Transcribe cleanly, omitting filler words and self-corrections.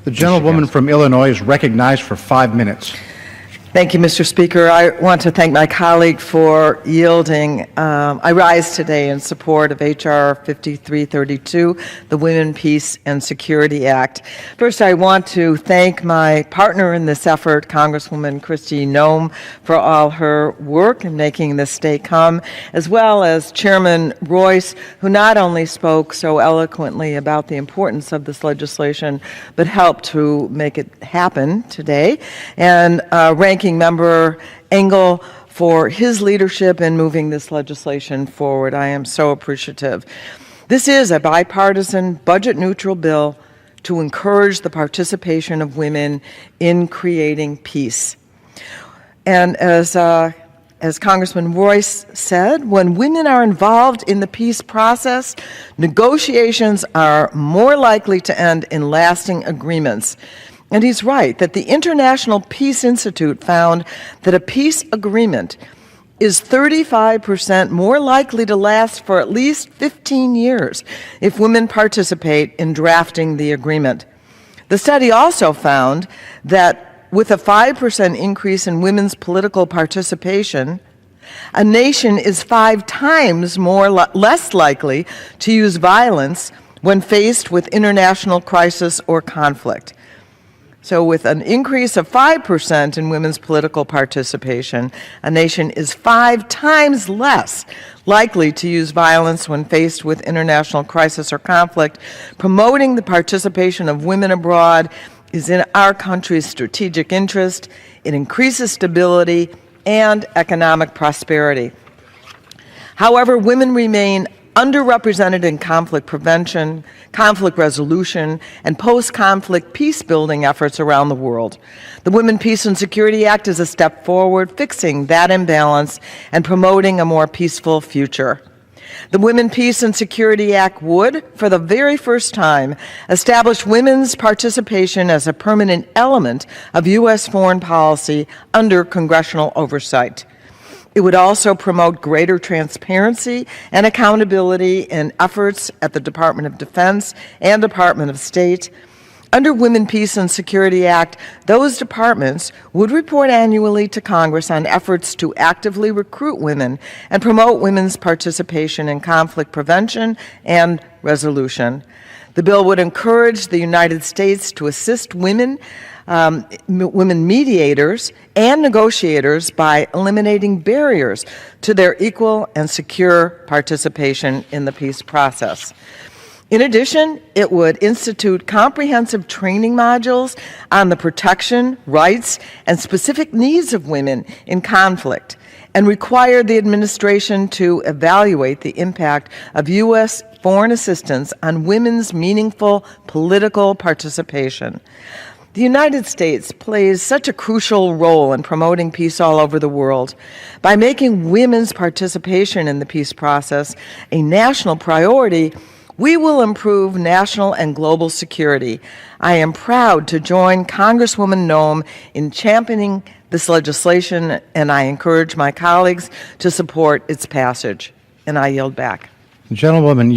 The gentlewoman from Illinois is recognized for 5 minutes. Thank you, Mr. Speaker. I want to thank my colleague for yielding. I rise today in support of H.R. 5332, the Women, Peace, and Security Act. First, I want to thank my partner in this effort, Congresswoman Kristi Noem, for all her work in making this day come, as well as Chairman Royce, who not only spoke so eloquently about the importance of this legislation, but helped to make it happen today, and Ranking Member Engel for his leadership in moving this legislation forward. I am so appreciative. This is a bipartisan, budget-neutral bill to encourage the participation of women in creating peace. And as Congressman Royce said, when women are involved in the peace process, negotiations are more likely to end in lasting agreements. And he's right that the International Peace Institute found that a peace agreement is 35% more likely to last for at least 15 years if women participate in drafting the agreement. The study also found that with a 5% increase in women's political participation, a nation is 5 times less likely to use violence when faced with international crisis or conflict. So with an increase of 5% in women's political participation, a nation is 5 times less likely to use violence when faced with international crisis or conflict. Promoting the participation of women abroad is in our country's strategic interest. It increases stability and economic prosperity. However, women remain underrepresented in conflict prevention, conflict resolution, and post-conflict peace-building efforts around the world. The Women, Peace, and Security Act is a step forward, fixing that imbalance and promoting a more peaceful future. The Women, Peace, and Security Act would, for the very first time, establish women's participation as a permanent element of U.S. foreign policy under congressional oversight. It would also promote greater transparency and accountability in efforts at the Department of Defense and Department of State. Under Women, Peace, and Security Act, those departments would report annually to Congress on efforts to actively recruit women and promote women's participation in conflict prevention and resolution. The bill would encourage the United States to assist women mediators and negotiators by eliminating barriers to their equal and secure participation in the peace process. In addition, it would institute comprehensive training modules on the protection, rights, and specific needs of women in conflict, and require the administration to evaluate the impact of U.S. foreign assistance on women's meaningful political participation. The United States plays such a crucial role in promoting peace all over the world. By making women's participation in the peace process a national priority, we will improve national and global security. I am proud to join Congresswoman Noem in championing this legislation, and I encourage my colleagues to support its passage. And I yield back. Gentlewoman,